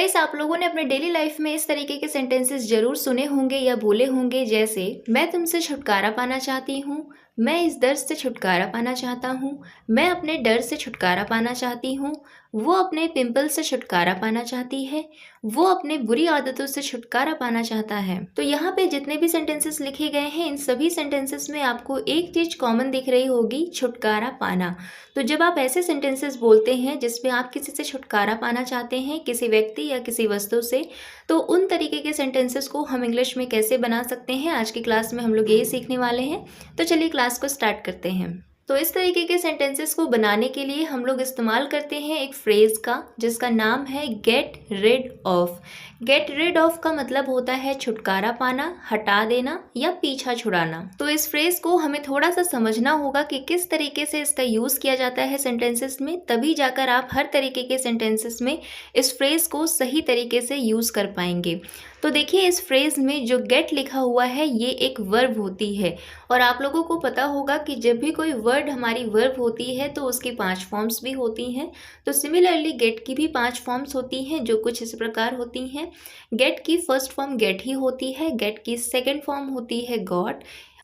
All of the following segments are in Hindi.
गाइस, आप लोगों ने अपने डेली लाइफ में इस तरीके के सेंटेंसेस जरूर सुने होंगे या बोले होंगे, जैसे मैं तुमसे छुटकारा पाना चाहती हूँ, मैं इस दर्द से छुटकारा पाना चाहता हूँ, मैं अपने डर से छुटकारा पाना चाहती हूँ, वो अपने पिंपल से छुटकारा पाना चाहती है, वो अपने बुरी आदतों से छुटकारा पाना चाहता है। तो यहाँ पे जितने भी सेंटेंसेस लिखे गए हैं, इन सभी सेंटेंसेस में आपको एक चीज कॉमन दिख रही होगी, छुटकारा पाना। तो जब आप ऐसे सेंटेंसेस बोलते हैं जिसमें आप किसी से छुटकारा पाना चाहते हैं, किसी व्यक्ति या किसी वस्तु से, तो उन तरीके के सेंटेंसेस को हम इंग्लिश में कैसे बना सकते हैं, आज की क्लास में हम लोग यही सीखने वाले हैं। तो चलिए क्लास को स्टार्ट करते हैं। तो इस तरीके के सेंटेंसेस को बनाने के लिए हम लोग इस्तेमाल करते हैं एक फ्रेज का, जिसका नाम है get rid of. Get rid of का मतलब होता है छुटकारा पाना, हटा देना या पीछा छुड़ाना। तो इस फ्रेज को हमें थोड़ा सा समझना होगा कि किस तरीके से इसका यूज किया जाता है सेंटेंसेस में, तभी जाकर आप हर तरीके के सेंटेंसेस में इस फ्रेज को सही तरीके से यूज कर पाएंगे। तो देखिए, इस फ्रेज में जो गेट लिखा हुआ है ये एक वर्ब होती है, और आप लोगों को पता होगा कि जब भी कोई वर्ड हमारी वर्ब होती है तो उसकी 5 फॉर्म्स भी होती हैं। तो सिमिलरली गेट की भी 5 फॉर्म्स होती हैं, जो कुछ इस प्रकार होती हैं। गेट की फर्स्ट फॉर्म गेट ही होती है, गेट की सेकेंड फॉर्म होती है गॉट,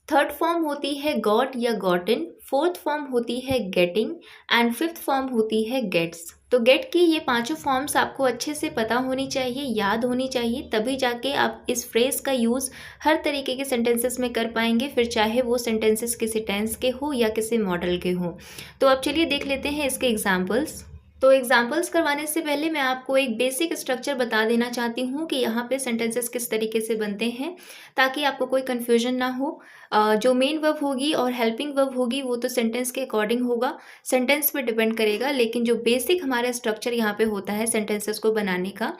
थर्ड फॉर्म होती है गॉट या गॉटन, फोर्थ फॉर्म होती है गेटिंग एंड फिफ्थ फॉर्म होती है गेट्स। तो गेट की ये 5 फॉर्म्स आपको अच्छे से पता होनी चाहिए, याद होनी चाहिए, तभी जाके आप इस फ्रेज का यूज़ हर तरीके के सेंटेंसेस में कर पाएंगे, फिर चाहे वो सेंटेंसेस किसी टेंस के हो या किसी मॉडल के हो। तो अब चलिए देख लेते हैं इसके एग्जाम्पल्स। तो एग्जाम्पल्स करवाने से पहले मैं आपको एक बेसिक स्ट्रक्चर बता देना चाहती हूँ कि यहाँ पे सेंटेंसेस किस तरीके से बनते हैं, ताकि आपको कोई कन्फ्यूजन ना हो। जो मेन वर्ब होगी और हेल्पिंग वर्ब होगी वो तो सेंटेंस के अकॉर्डिंग होगा, सेंटेंस पे डिपेंड करेगा, लेकिन जो बेसिक हमारा स्ट्रक्चर यहाँ पे होता है सेंटेंसेस को बनाने का,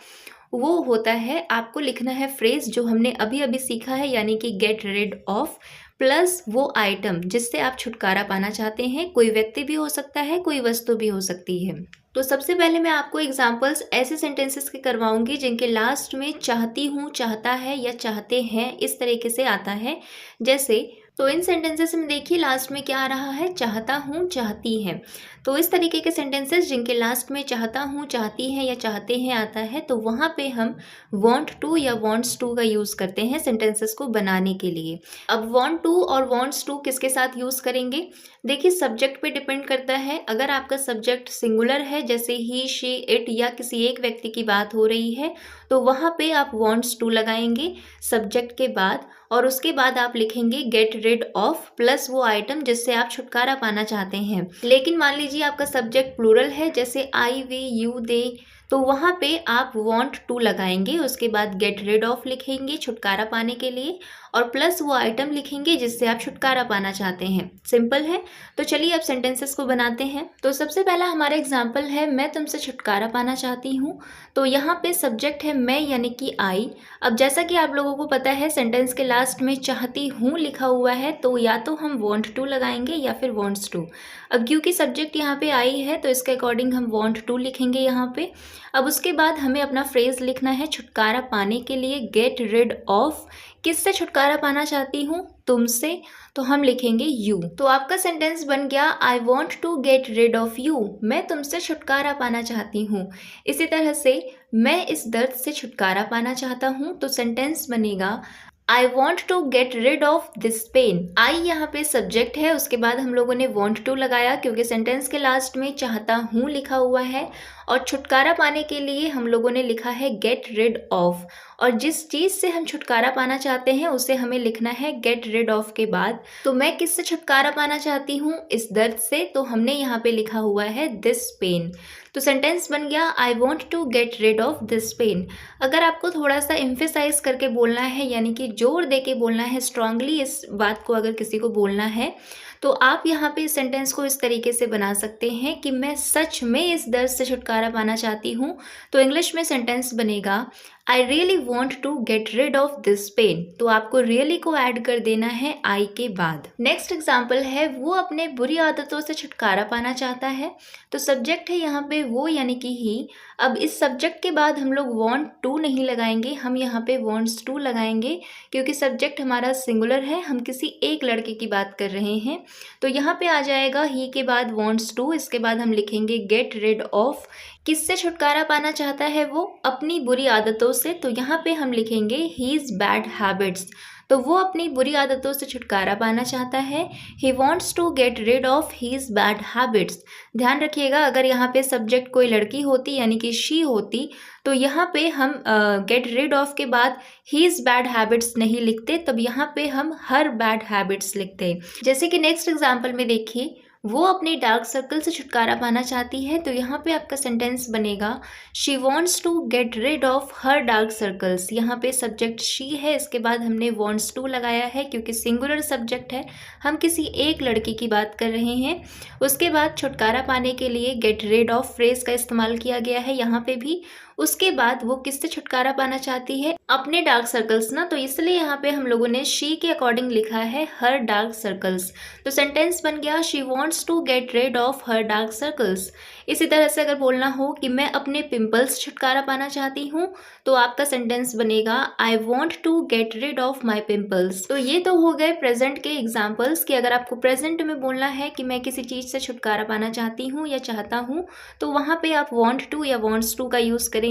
वो होता है आपको लिखना है फ्रेज जो हमने अभी अभी सीखा है, यानी कि गेट रिड ऑफ प्लस वो आइटम जिससे आप छुटकारा पाना चाहते हैं। कोई व्यक्ति भी हो सकता है, कोई वस्तु भी हो सकती है। तो सबसे पहले मैं आपको एग्जांपल्स ऐसे सेंटेंसेस के करवाऊंगी जिनके लास्ट में चाहती हूँ, चाहता है या चाहते हैं इस तरीके से आता है। जैसे तो इन सेंटेंसेस में देखिए लास्ट में क्या आ रहा है, चाहता हूँ, चाहती है। तो इस तरीके के सेंटेंसेस जिनके लास्ट में चाहता हूँ, चाहती है या चाहते हैं आता है, तो वहाँ पे हम वांट टू या वांट्स टू का यूज़ करते हैं सेंटेंसेस को बनाने के लिए। अब वांट टू और वांट्स टू किसके साथ यूज़ करेंगे, देखिए सब्जेक्ट पे डिपेंड करता है। अगर आपका सब्जेक्ट सिंगुलर है, जैसे ही, शी, इट या किसी एक व्यक्ति की बात हो रही है, तो वहाँ पे आप वांट्स टू लगाएंगे सब्जेक्ट के बाद, और उसके बाद आप लिखेंगे गेट रिड ऑफ प्लस वो आइटम जिससे आप छुटकारा पाना चाहते हैं। लेकिन मान लीजिए आपका सब्जेक्ट प्लूरल है, जैसे आई, वी, यू, दे, तो वहाँ पे आप वांट टू लगाएंगे, उसके बाद गेट रिड ऑफ लिखेंगे छुटकारा पाने के लिए, और प्लस वो आइटम लिखेंगे जिससे आप छुटकारा पाना चाहते हैं। सिंपल है। तो चलिए अब सेंटेंसेस को बनाते हैं। तो सबसे पहला हमारा एग्जाम्पल है, मैं तुमसे छुटकारा पाना चाहती हूँ। तो यहाँ पे सब्जेक्ट है मैं, यानी कि आई। अब जैसा कि आप लोगों को पता है सेंटेंस के लास्ट में चाहती हूँ लिखा हुआ है, तो या तो हम वांट टू लगाएंगे या फिर वांट्स टू। अब क्योंकि सब्जेक्ट यहाँ पे आई है तो इसके अकॉर्डिंग हम वांट टू लिखेंगे यहाँ पे। अब उसके बाद हमें अपना फ्रेज लिखना है छुटकारा पाने के लिए, गेट रिड ऑफ। किससे छुटकारा पाना चाहती हूँ, तुमसे, तो हम लिखेंगे यू। तो आपका सेंटेंस बन गया, I want to get rid of you, मैं तुमसे छुटकारा पाना चाहती हूँ। इसी तरह से मैं इस दर्द से छुटकारा पाना चाहता हूँ, तो सेंटेंस बनेगा, I want to get rid of this pain. I यहाँ पे सब्जेक्ट है, उसके बाद हम लोगों ने वॉन्ट टू लगाया क्योंकि सेंटेंस के लास्ट में चाहता हूँ लिखा हुआ है, और छुटकारा पाने के लिए हम लोगों ने लिखा है गेट रिड ऑफ, और जिस चीज़ से हम छुटकारा पाना चाहते हैं उसे हमें लिखना है गेट रिड ऑफ के बाद। तो मैं किससे छुटकारा पाना चाहती हूँ, इस दर्द से, तो हमने यहाँ पे लिखा हुआ है दिस पेन। तो सेंटेंस बन गया, I want to get rid of this pain. अगर आपको थोड़ा सा एम्फेसाइज करके बोलना है, यानी कि जोर दे के बोलना है, स्ट्रांगली इस बात को अगर किसी को बोलना है, तो आप यहाँ पे इस सेंटेंस को इस तरीके से बना सकते हैं कि मैं सच में इस दर्द से छुटकारा पाना चाहती हूँ। तो इंग्लिश में सेंटेंस बनेगा, I really want to get rid of this pain. तो आपको रियली को ऐड कर देना है आई के बाद। नेक्स्ट एग्जाम्पल है, वो अपने बुरी आदतों से छुटकारा पाना चाहता है। तो सब्जेक्ट है यहाँ पे वो, यानी कि ही। अब इस सब्जेक्ट के बाद हम लोग वॉन्ट टू नहीं लगाएंगे, हम यहाँ पे वॉन्ट्स टू लगाएंगे, क्योंकि सब्जेक्ट हमारा सिंगुलर है, हम किसी एक लड़के की बात कर रहे हैं। तो यहाँ पे आ जाएगा ही के बाद वॉन्ट्स टू, इसके बाद हम लिखेंगे गेट रिड ऑफ। किससे छुटकारा पाना चाहता है वो? अपनी बुरी आदतों से। तो यहाँ पे हम लिखेंगे हीज बैड हैबिट्स। तो वो अपनी बुरी आदतों से छुटकारा पाना चाहता है। He wants to get rid of his bad habits. ध्यान रखिएगा, अगर यहाँ पे सब्जेक्ट कोई लड़की होती यानी कि शी होती तो यहाँ पे हम गेट रिड ऑफ के बाद हीज बैड हैबिट्स नहीं लिखते, तब यहाँ पे हम हर बैड हैबिट्स लिखते। जैसे कि नेक्स्ट एग्जाम्पल में देखिए, वो अपने डार्क सर्कल से छुटकारा पाना चाहती है। तो यहाँ पे आपका सेंटेंस बनेगा she wants to get rid of her dark circles. यहाँ पे सब्जेक्ट शी है, इसके बाद हमने वॉन्ट्स टू लगाया है क्योंकि सिंगुलर सब्जेक्ट है, हम किसी एक लड़की की बात कर रहे हैं। उसके बाद छुटकारा पाने के लिए गेट रिड ऑफ फ्रेज का इस्तेमाल किया गया है यहाँ पे भी। उसके बाद वो किससे छुटकारा पाना चाहती है? अपने डार्क सर्कल्स ना, तो इसलिए यहाँ पे हम लोगों ने शी के अकॉर्डिंग लिखा है हर डार्क सर्कल्स। तो सेंटेंस बन गया she wants to get rid of her dark circles. इसी तरह से अगर बोलना हो कि मैं अपने पिंपल्स से छुटकारा पाना चाहती हूँ, तो आपका सेंटेंस बनेगा I want to get rid of my pimples. तो ये तो हो गए प्रेजेंट के एग्जाम्पल्स कि अगर आपको प्रेजेंट में बोलना है कि मैं किसी चीज़ से छुटकारा पाना चाहती हूँ या चाहता हूँ, तो वहाँ पे आप वॉन्ट टू या वॉन्ट्स टू का यूज़ करेंगे।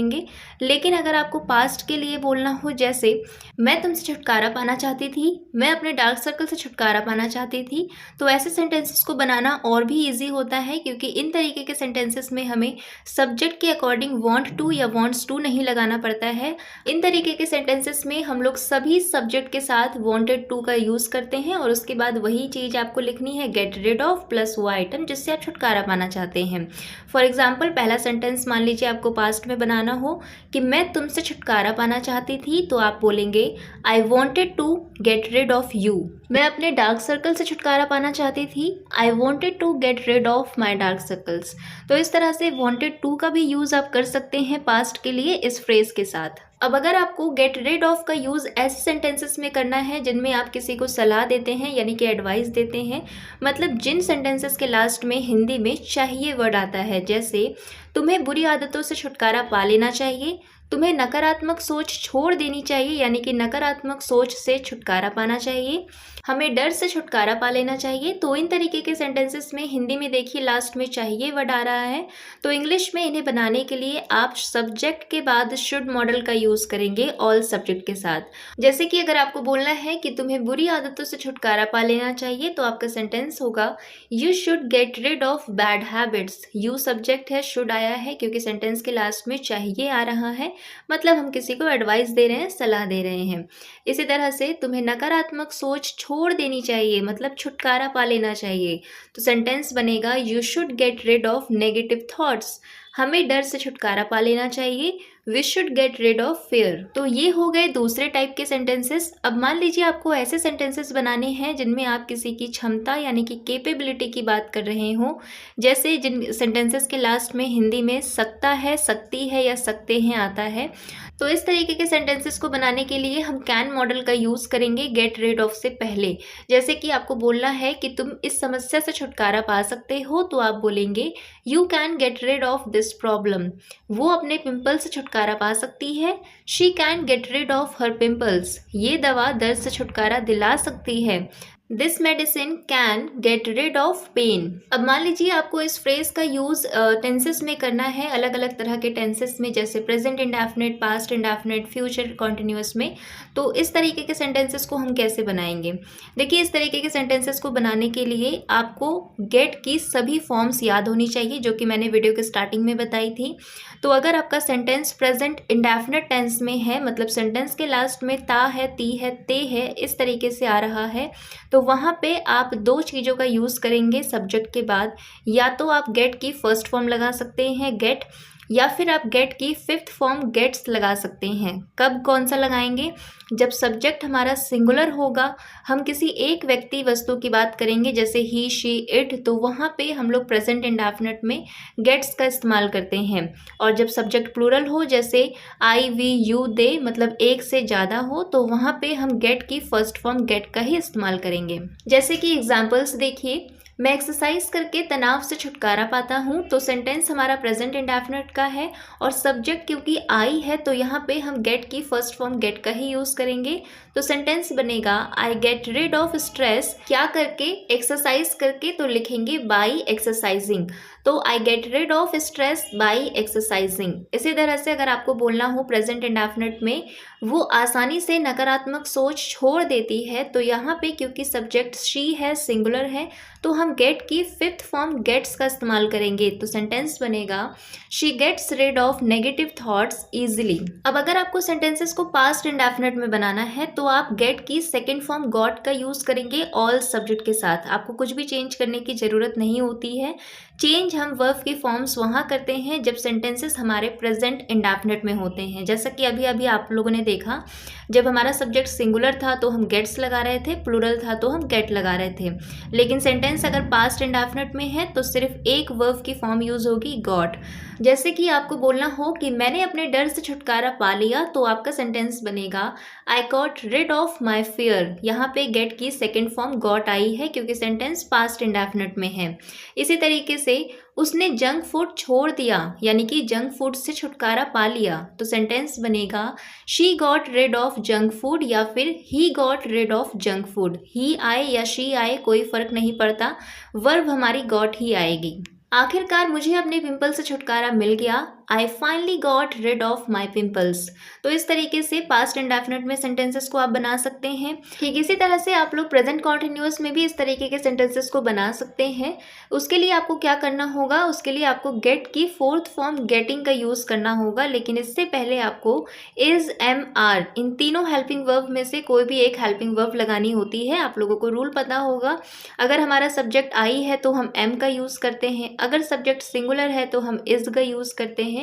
लेकिन अगर आपको पास्ट के लिए बोलना हो, जैसे मैं तुमसे छुटकारा पाना चाहती थी, मैं अपने डार्क सर्कल से छुटकारा पाना चाहती थी, तो ऐसे सेंटेंसेस को बनाना और भी ईजी होता है क्योंकि इन तरीके के सेंटेंसेस में हमें सब्जेक्ट के अकॉर्डिंग वॉन्ट टू या वॉन्ट्स टू नहीं लगाना पड़ता है। इन तरीके के सेंटेंसेस में हम लोग सभी सब्जेक्ट के साथ वॉन्टेड टू का यूज़ करते हैं और उसके बाद वही चीज़ आपको लिखनी है गेट रिड ऑफ प्लस वो आइटम जिससे आप छुटकारा पाना चाहते हैं। फॉर एग्जाम्पल, पहला सेंटेंस मान लीजिए आपको पास्ट में बनाना हो कि मैं तुमसे छुटकारा पाना चाहती थी, तो आप बोलेंगे I wanted to get rid of you. मैं अपने डार्क सर्कल से छुटकारा पाना चाहती थी, I wanted to get rid of my dark circles. तो इस तरह से वॉन्टेड टू का भी यूज़ आप कर सकते हैं पास्ट के लिए इस फ्रेज के साथ। अब अगर आपको गेट रिड ऑफ का यूज़ ऐसे सेंटेंसेस में करना है जिनमें आप किसी को सलाह देते हैं यानी कि एडवाइस देते हैं, मतलब जिन सेंटेंसेस के लास्ट में हिंदी में चाहिए वर्ड आता है, जैसे तुम्हें बुरी आदतों से छुटकारा पा लेना चाहिए, तुम्हें नकारात्मक सोच छोड़ देनी चाहिए यानी कि नकारात्मक सोच से छुटकारा पाना चाहिए, हमें डर से छुटकारा पा लेना चाहिए। तो इन तरीके के सेंटेंसेस में हिंदी में देखिए लास्ट में चाहिए वर्ड आ रहा है, तो इंग्लिश में इन्हें बनाने के लिए आप सब्जेक्ट के बाद शुड मॉडल का यूज़ करेंगे ऑल सब्जेक्ट के साथ। जैसे कि अगर आपको बोलना है कि तुम्हें बुरी आदतों से छुटकारा पा लेना चाहिए, तो आपका सेंटेंस होगा you should get rid of bad habits. You subject है, शुड आया है क्योंकि सेंटेंस के लास्ट में चाहिए आ रहा है, मतलब हम किसी को एडवाइस दे रहे हैं, सलाह दे रहे हैं। इसी तरह से तुम्हें नकारात्मक सोच छोड़ देनी चाहिए, मतलब छुटकारा पा लेना चाहिए। तो सेंटेंस बनेगा you should get rid of negative thoughts. हमें डर से छुटकारा पा लेना चाहिए, we should get rid of fear. तो ये हो गए दूसरे टाइप के सेंटेंसेस। अब मान लीजिए आपको ऐसे सेंटेंसेस बनाने हैं जिनमें आप किसी की क्षमता यानी कि कैपेबिलिटी की बात कर रहे हो, जैसे जिन सेंटेंसेस के लास्ट में हिंदी में सकता है, सकती है या सकते हैं आता है। तो इस तरीके के सेंटेंसेस को बनाने के लिए हम कैन मॉडल का यूज़ करेंगे गेट रिड ऑफ से पहले। जैसे कि आपको बोलना है कि तुम इस समस्या से छुटकारा पा सकते हो, तो आप बोलेंगे you can get rid of this problem. वो अपने पिंपल से छुटकारा पा सकती है, she can get rid of her pimples. ये दवा दर्द से छुटकारा दिला सकती है, this medicine can get rid of pain. अब मान लीजिए आपको इस फ्रेज का यूज़ टेंसेस में करना है, अलग अलग तरह के टेंसेस में, जैसे present indefinite, past indefinite, future continuous में। तो इस तरीके के सेंटेंसेस को हम कैसे बनाएंगे? देखिए, इस तरीके के सेंटेंसेस को बनाने के लिए आपको गेट की सभी फॉर्म्स याद होनी चाहिए जो कि मैंने वीडियो के स्टार्टिंग में बताई थी। तो अगर आपका सेंटेंस प्रेजेंट इंडेफिनिट टेंस में है, मतलब सेंटेंस के लास्ट में ता है, ती है, ते है, इस तरीके से आ रहा है, तो वहाँ पे आप दो चीज़ों का यूज़ करेंगे सब्जेक्ट के बाद। या तो आप गेट की फर्स्ट फॉर्म लगा सकते हैं गेट, या फिर आप गेट की फिफ्थ फॉर्म गेट्स लगा सकते हैं। कब कौन सा लगाएंगे? जब सब्जेक्ट हमारा सिंगुलर होगा, हम किसी एक व्यक्ति वस्तु की बात करेंगे जैसे ही, शी, इट, तो वहाँ पे हम लोग प्रेजेंट इंडेफिनिट में गेट्स का इस्तेमाल करते हैं। और जब सब्जेक्ट प्लूरल हो जैसे आई, वी, यू, दे, मतलब एक से ज़्यादा हो, तो वहाँ पे हम गेट की फर्स्ट फॉर्म गेट का ही इस्तेमाल करेंगे। जैसे कि एग्जाम्पल्स देखिए, मैं एक्सरसाइज करके तनाव से छुटकारा पाता हूँ, तो सेंटेंस हमारा प्रेजेंट इंडेफिनिट का है और सब्जेक्ट क्योंकि आई है, तो यहाँ पे हम गेट की फर्स्ट फॉर्म गेट का ही यूज़ करेंगे। तो सेंटेंस बनेगा I get rid of stress. क्या करके? एक्सरसाइज करके, तो लिखेंगे बाई एक्सरसाइजिंग। तो I get rid of stress by exercising. इसी तरह से अगर आपको बोलना हो प्रेजेंट इंडेफिनिट में वो आसानी से नकारात्मक सोच छोड़ देती है, तो यहाँ पे क्योंकि सब्जेक्ट शी है, सिंगुलर है, तो हम गेट की फिफ्थ फॉर्म गेट्स का इस्तेमाल करेंगे। तो सेंटेंस बनेगा she gets rid of negative thoughts easily. अब अगर आपको सेंटेंसेस को पास्ट इंडेफिनिट में बनाना है तो आप गेट की सेकेंड फॉर्म गॉट का यूज करेंगे ऑल सब्जेक्ट के साथ। आपको कुछ भी चेंज करने की जरूरत नहीं होती है। चेंज हम वर्ब की फॉर्म्स वहाँ करते हैं जब सेंटेंसेस हमारे प्रेजेंट इंडेफिनिट में होते हैं। जैसा कि अभी अभी आप लोगों ने देखा, जब हमारा सब्जेक्ट सिंगुलर था तो हम गेट्स लगा रहे थे, प्लूरल था तो हम गेट लगा रहे थे। लेकिन सेंटेंस अगर पास्ट इंडेफिनिट में है तो सिर्फ एक वर्ब की फॉर्म यूज होगी गॉट। जैसे कि आपको बोलना हो कि मैंने अपने डर से छुटकारा पा लिया, तो आपका सेंटेंस बनेगा I got rid of my fear. यहाँ पे गेट की सेकेंड फॉर्म गॉट आई है क्योंकि सेंटेंस पास्ट इंडेफिनिट में है। इसी तरीके से उसने जंक फूड छोड़ दिया, यानी कि जंक फूड से छुटकारा पा लिया, तो सेंटेंस बनेगा she got rid of junk food या फिर he got rid of junk food. He आए या शी आए कोई फर्क नहीं पड़ता, वर्ब हमारी गॉट ही आएगी। आखिरकार मुझे अपने पिंपल से छुटकारा मिल गया, I finally got rid of my pimples. तो इस तरीके से पास्ट इंडेफिनिट में सेंटेंसेस को आप बना सकते हैं। ठीक इसी तरह से आप लोग प्रेजेंट कॉन्टिन्यूअस में भी इस तरीके के सेंटेंसेस को बना सकते हैं। उसके लिए आपको क्या करना होगा, उसके लिए आपको गेट की फोर्थ फॉर्म गेटिंग का यूज करना होगा। लेकिन इससे पहले आपको इज, एम, आर इन तीनों हेल्पिंग वर्ब में से कोई भी एक हेल्पिंग वर्ब लगानी होती है। आप लोगों को रूल पता होगा, अगर हमारा सब्जेक्ट आई है तो हम एम का यूज करते हैं, अगर सब्जेक्ट सिंगुलर है तो हम इज का यूज करते हैं,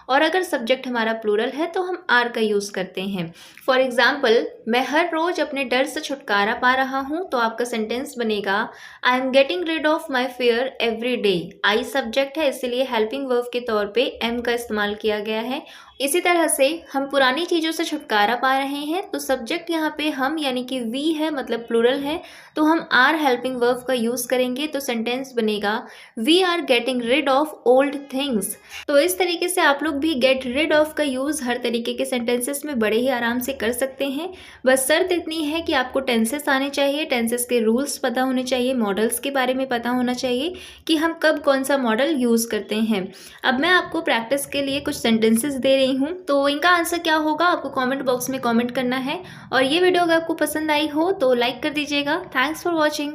और अगर सब्जेक्ट हमारा प्लूरल है तो हम आर का यूज करते हैं। फॉर एग्जाम्पल, मैं हर रोज अपने डर से छुटकारा पा रहा हूं, तो आपका सेंटेंस बनेगा I am getting rid of my fear every day. I subject है इसलिए हेल्पिंग वर्ब के तौर पे एम का इस्तेमाल किया गया है। इसी तरह से हम पुरानी चीज़ों से छुटकारा पा रहे हैं, तो सब्जेक्ट यहाँ पे हम यानी कि वी है, मतलब प्लूरल है, तो हम आर हेल्पिंग वर्ब का यूज़ करेंगे। तो सेंटेंस बनेगा we are getting rid of old things. तो इस तरीके से आप लोग भी गेट रिड ऑफ का यूज़ हर तरीके के सेंटेंसेस में बड़े ही आराम से कर सकते हैं। बस शर्त इतनी है कि आपको टेंसेस आने चाहिए, टेंसेस के रूल्स पता होने चाहिए, मॉडल्स के बारे में पता होना चाहिए कि हम कब कौन सा मॉडल यूज़ करते हैं। अब मैं आपको प्रैक्टिस के लिए कुछ सेंटेंसेस दे रही हूँ, तो इनका आंसर क्या होगा आपको कमेंट बॉक्स में कमेंट करना है। और ये वीडियो अगर आपको पसंद आई हो तो लाइक कर दीजिएगा। Thanks for watching.